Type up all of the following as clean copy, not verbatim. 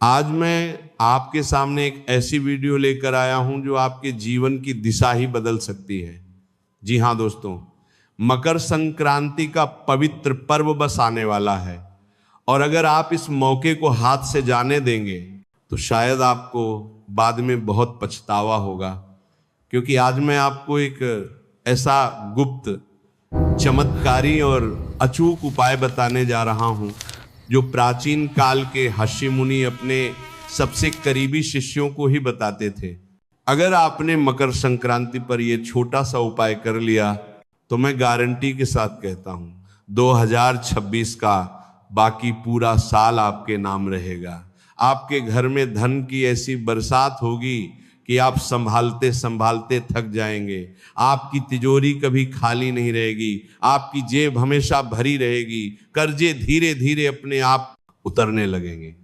आज मैं आपके सामने एक ऐसी वीडियो लेकर आया हूं जो आपके जीवन की दिशा ही बदल सकती है। जी हां दोस्तों, मकर संक्रांति का पवित्र पर्व बस आने वाला है और अगर आप इस मौके को हाथ से जाने देंगे तो शायद आपको बाद में बहुत पछतावा होगा, क्योंकि आज मैं आपको एक ऐसा गुप्त, चमत्कारी और अचूक उपाय बताने जा रहा हूं जो प्राचीन काल के ऋषि मुनि अपने सबसे करीबी शिष्यों को ही बताते थे। अगर आपने मकर संक्रांति पर यह छोटा सा उपाय कर लिया तो मैं गारंटी के साथ कहता हूं 2026 का बाकी पूरा साल आपके नाम रहेगा। आपके घर में धन की ऐसी बरसात होगी कि आप संभालते संभालते थक जाएंगे। आपकी तिजोरी कभी खाली नहीं रहेगी, आपकी जेब हमेशा भरी रहेगी। कर्जे धीरे धीरे अपने आप उतरने लगेंगे।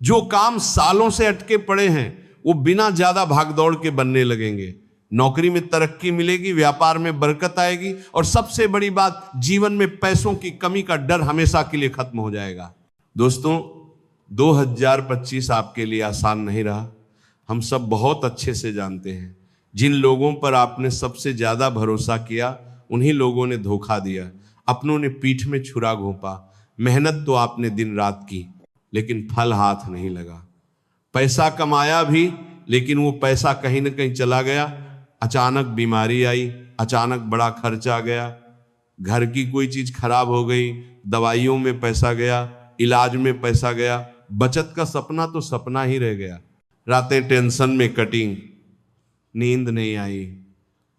जो काम सालों से अटके पड़े हैं वो बिना ज्यादा भागदौड़ के बनने लगेंगे। नौकरी में तरक्की मिलेगी, व्यापार में बरकत आएगी और सबसे बड़ी बात, जीवन में पैसों की कमी का डर हमेशा के लिए खत्म हो जाएगा। दोस्तों, 2025 आपके लिए आसान नहीं रहा। हम सब बहुत अच्छे से जानते हैं जिन लोगों पर आपने सबसे ज्यादा भरोसा किया उन्हीं लोगों ने धोखा दिया। अपनों ने पीठ में छुरा घोंपा। मेहनत तो आपने दिन रात की लेकिन फल हाथ नहीं लगा। पैसा कमाया भी लेकिन वो पैसा कहीं ना कहीं चला गया। अचानक बीमारी आई, अचानक बड़ा खर्च आ गया, घर की कोई चीज खराब हो गई, दवाइयों में पैसा गया, इलाज में पैसा गया, बचत का सपना तो सपना ही रह गया। रातें टेंशन में कटी, नींद नहीं आई,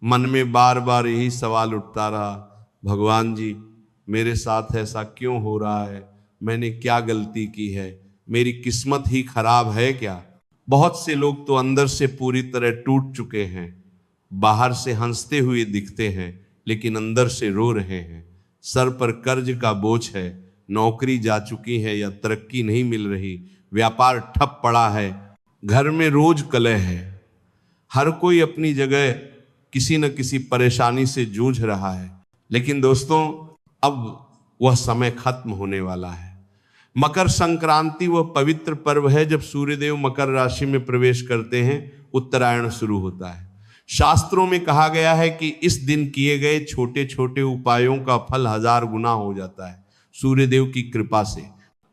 मन में बार बार यही सवाल उठता रहा, भगवान जी मेरे साथ ऐसा क्यों हो रहा है? मैंने क्या गलती की है? मेरी किस्मत ही खराब है क्या? बहुत से लोग तो अंदर से पूरी तरह टूट चुके हैं, बाहर से हंसते हुए दिखते हैं लेकिन अंदर से रो रहे हैं। सर पर कर्ज का बोझ है, नौकरी जा चुकी है या तरक्की नहीं मिल रही, व्यापार ठप पड़ा है, घर में रोज कलह है। हर कोई अपनी जगह किसी न किसी परेशानी से जूझ रहा है। लेकिन दोस्तों, अब वह समय खत्म होने वाला है। मकर संक्रांति वह पवित्र पर्व है जब सूर्यदेव मकर राशि में प्रवेश करते हैं, उत्तरायण शुरू होता है। शास्त्रों में कहा गया है कि इस दिन किए गए छोटे छोटे उपायों का फल 1000 गुना हो जाता है। सूर्यदेव की कृपा से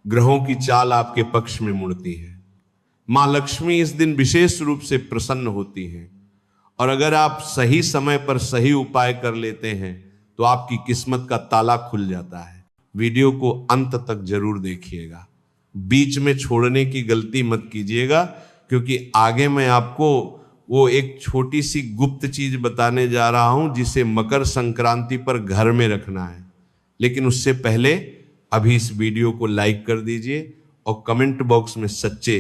ग्रहों की चाल आपके पक्ष में मुड़ती है। मां लक्ष्मी इस दिन विशेष रूप से प्रसन्न होती हैं और अगर आप सही समय पर सही उपाय कर लेते हैं तो आपकी किस्मत का ताला खुल जाता है। वीडियो को अंत तक जरूर देखिएगा, बीच में छोड़ने की गलती मत कीजिएगा, क्योंकि आगे मैं आपको वो एक छोटी सी गुप्त चीज बताने जा रहा हूं जिसे मकर संक्रांति पर घर में रखना है। लेकिन उससे पहले अभी इस वीडियो को लाइक कर दीजिए और कमेंट बॉक्स में सच्चे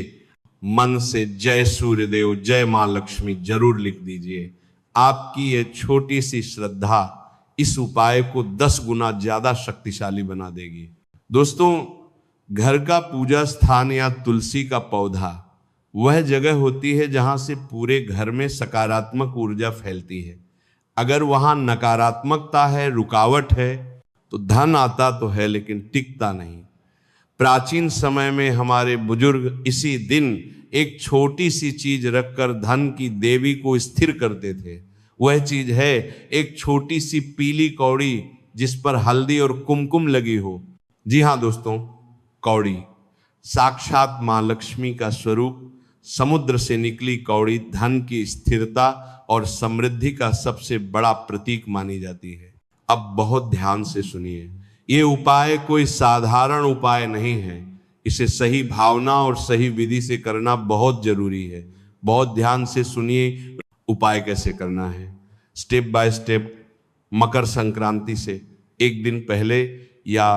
मन से जय सूर्यदेव, जय मां लक्ष्मी जरूर लिख दीजिए। आपकी ये छोटी सी श्रद्धा इस उपाय को 10 गुना ज्यादा शक्तिशाली बना देगी। दोस्तों, घर का पूजा स्थान या तुलसी का पौधा वह जगह होती है जहां से पूरे घर में सकारात्मक ऊर्जा फैलती है। अगर वहां नकारात्मकता है, रुकावट है, तो धन आता तो है लेकिन टिकता नहीं। प्राचीन समय में हमारे बुजुर्ग इसी दिन एक छोटी सी चीज रखकर धन की देवी को स्थिर करते थे। वह चीज है एक छोटी सी पीली कौड़ी जिस पर हल्दी और कुमकुम लगी हो। जी हां दोस्तों, कौड़ी साक्षात मां लक्ष्मी का स्वरूप। समुद्र से निकली कौड़ी धन की स्थिरता और समृद्धि का सबसे बड़ा प्रतीक मानी जाती है। अब बहुत ध्यान से सुनिए, ये उपाय कोई साधारण उपाय नहीं है। इसे सही भावना और सही विधि से करना बहुत जरूरी है। बहुत ध्यान से सुनिए उपाय कैसे करना है, step by step. Makar Sankranti से एक दिन पहले या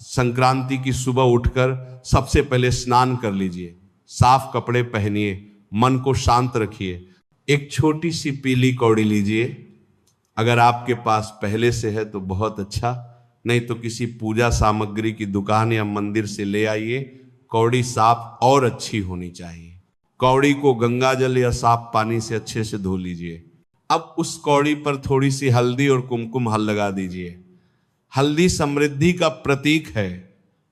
संक्रांति की सुबह उठकर सबसे पहले स्नान कर लीजिए, साफ कपड़े पहनिए, मन को शांत रखिए। एक छोटी सी पीली कौड़ी लीजिए, अगर आपके पास पहले से है तो बहुत अच्छा, नहीं तो किसी पूजा सामग्री की दुकान या मंदिर से ले आइए। कौड़ी साफ और अच्छी होनी चाहिए। कौड़ी को गंगा जल या साफ पानी से अच्छे से धो लीजिए। अब उस कौड़ी पर थोड़ी सी हल्दी और कुमकुम लगा दीजिए। हल्दी समृद्धि का प्रतीक है,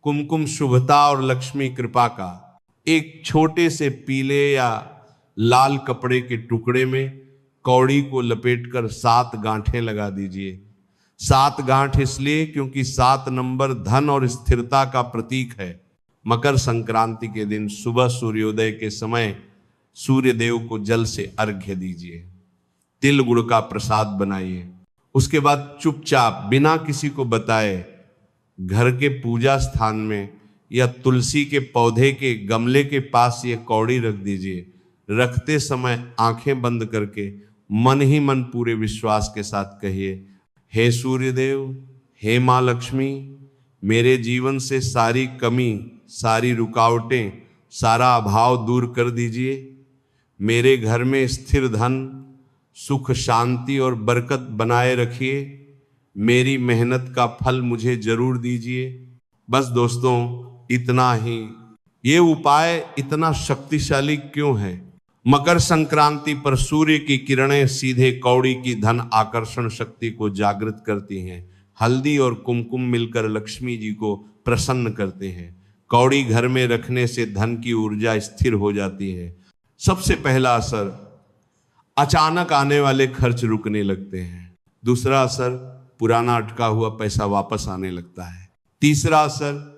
कुमकुम शुभता और लक्ष्मी कृपा का। एक छोटे से पीले या लाल कपड़े के टुकड़े में कौड़ी को लपेटकर 7 गांठें लगा दीजिए। 7 गांठ इसलिए क्योंकि 7 नंबर धन और स्थिरता का प्रतीक है। मकर संक्रांति के दिन सुबह सूर्योदय के समय सूर्य देव को जल से अर्घ्य दीजिए, तिल गुड़ का प्रसाद बनाइए। उसके बाद चुपचाप बिना किसी को बताए घर के पूजा स्थान में या तुलसी के पौधे के गमले के पास ये कौड़ी रख दीजिए। रखते समय आंखें बंद करके मन ही मन पूरे विश्वास के साथ कहिए, हे सूर्यदेव, हे माँ लक्ष्मी, मेरे जीवन से सारी कमी, सारी रुकावटें, सारा अभाव दूर कर दीजिए। मेरे घर में स्थिर धन, सुख, शांति और बरकत बनाए रखिए। मेरी मेहनत का फल मुझे जरूर दीजिए। बस दोस्तों, इतना ही। ये उपाय इतना शक्तिशाली क्यों है? मकर संक्रांति पर सूर्य की किरणें सीधे कौड़ी की धन आकर्षण शक्ति को जागृत करती हैं। हल्दी और कुमकुम मिलकर लक्ष्मी जी को प्रसन्न करते हैं। कौड़ी घर में रखने से धन की ऊर्जा स्थिर हो जाती है। सबसे पहला असर, अचानक आने वाले खर्च रुकने लगते हैं। दूसरा असर, पुराना अटका हुआ पैसा वापस आने लगता है। तीसरा असर,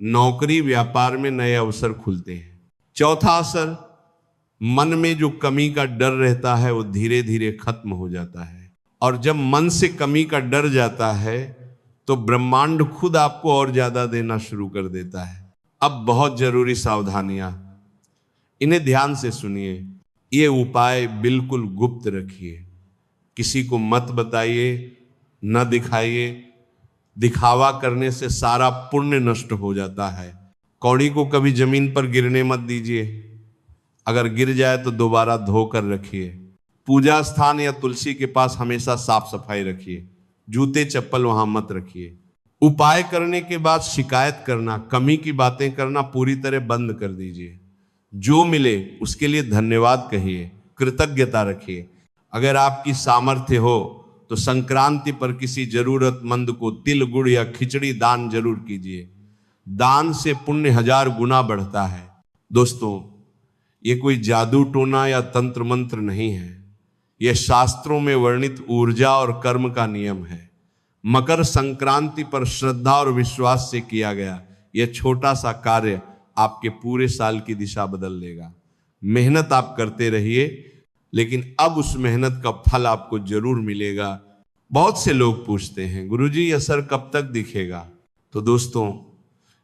नौकरी व्यापार में नए अवसर खुलते हैं। चौथा असर, मन में जो कमी का डर रहता है वो धीरे धीरे खत्म हो जाता है। और जब मन से कमी का डर जाता है तो ब्रह्मांड खुद आपको और ज्यादा देना शुरू कर देता है। अब बहुत जरूरी सावधानियां, इन्हें ध्यान से सुनिए। ये उपाय बिल्कुल गुप्त रखिए, किसी को मत बताइए, न दिखाइए। दिखावा करने से सारा पुण्य नष्ट हो जाता है। कौड़ी को कभी जमीन पर गिरने मत दीजिए। अगर गिर जाए तो दोबारा धोकर रखिए। पूजा स्थान या तुलसी के पास हमेशा साफ सफाई रखिए। जूते चप्पल वहां मत रखिए। उपाय करने के बाद शिकायत करना, कमी की बातें करना पूरी तरह बंद कर दीजिए। जो मिले उसके लिए धन्यवाद कहिए, कृतज्ञता रखिए। अगर आपकी सामर्थ्य हो तो संक्रांति पर किसी जरूरतमंद को तिल गुड़ या खिचड़ी दान जरूर कीजिए। दान से पुण्य 1000 गुना बढ़ता है। दोस्तों, ये कोई जादू टोना या तंत्र मंत्र नहीं है। यह शास्त्रों में वर्णित ऊर्जा और कर्म का नियम है। मकर संक्रांति पर श्रद्धा और विश्वास से किया गया यह छोटा सा कार्य आपके पूरे साल की दिशा बदल देगा। मेहनत आप करते रहिए, लेकिन अब उस मेहनत का फल आपको जरूर मिलेगा। बहुत से लोग पूछते हैं, गुरुजी असर कब तक दिखेगा? तो दोस्तों,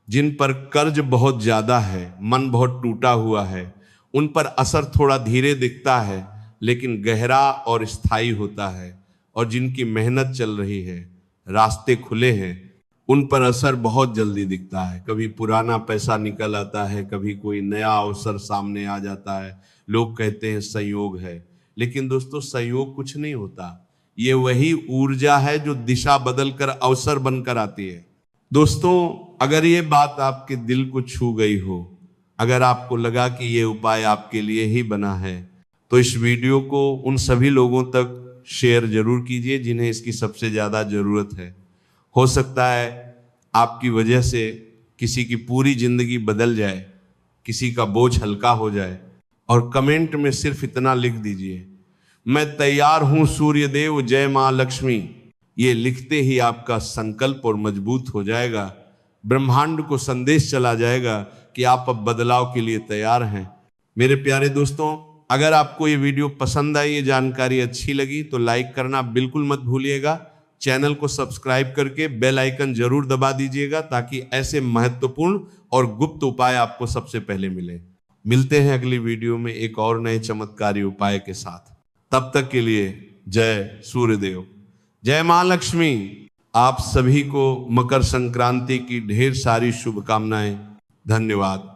जिन पर कर्ज बहुत ज्यादा है, मन बहुत टूटा हुआ है, उन पर असर थोड़ा धीरे दिखता है लेकिन गहरा और स्थायी होता है। और जिनकी मेहनत चल रही है, रास्ते खुले हैं, उन पर असर बहुत जल्दी दिखता है। कभी पुराना पैसा निकल आता है, कभी कोई नया अवसर सामने आ जाता है। लोग कहते हैं संयोग है, लेकिन दोस्तों संयोग कुछ नहीं होता। ये वही ऊर्जा है जो दिशा बदलकर अवसर बनकर आती है। दोस्तों, अगर ये बात आपके दिल को छू गई हो, अगर आपको लगा कि ये उपाय आपके लिए ही बना है, तो इस वीडियो को उन सभी लोगों तक शेयर जरूर कीजिए जिन्हें इसकी सबसे ज्यादा जरूरत है। हो सकता है आपकी वजह से किसी की पूरी जिंदगी बदल जाए, किसी का बोझ हल्का हो जाए। और कमेंट में सिर्फ इतना लिख दीजिए, मैं तैयार हूं सूर्यदेव, जय मां लक्ष्मी। ये लिखते ही आपका संकल्प और मजबूत हो जाएगा। ब्रह्मांड को संदेश चला जाएगा कि आप अब बदलाव के लिए तैयार हैं। मेरे प्यारे दोस्तों, अगर आपको ये वीडियो पसंद आई, ये जानकारी अच्छी लगी, तो लाइक करना बिल्कुल मत भूलिएगा। चैनल को सब्सक्राइब करके बेल आइकन जरूर दबा दीजिएगा ताकि ऐसे महत्वपूर्ण और गुप्त उपाय आपको सबसे पहले मिले। मिलते हैं अगली वीडियो में एक और नए चमत्कारी उपाय के साथ। तब तक के लिए जय सूर्यदेव, जय मां लक्ष्मी। आप सभी को मकर संक्रांति की ढेर सारी शुभकामनाएं। धन्यवाद।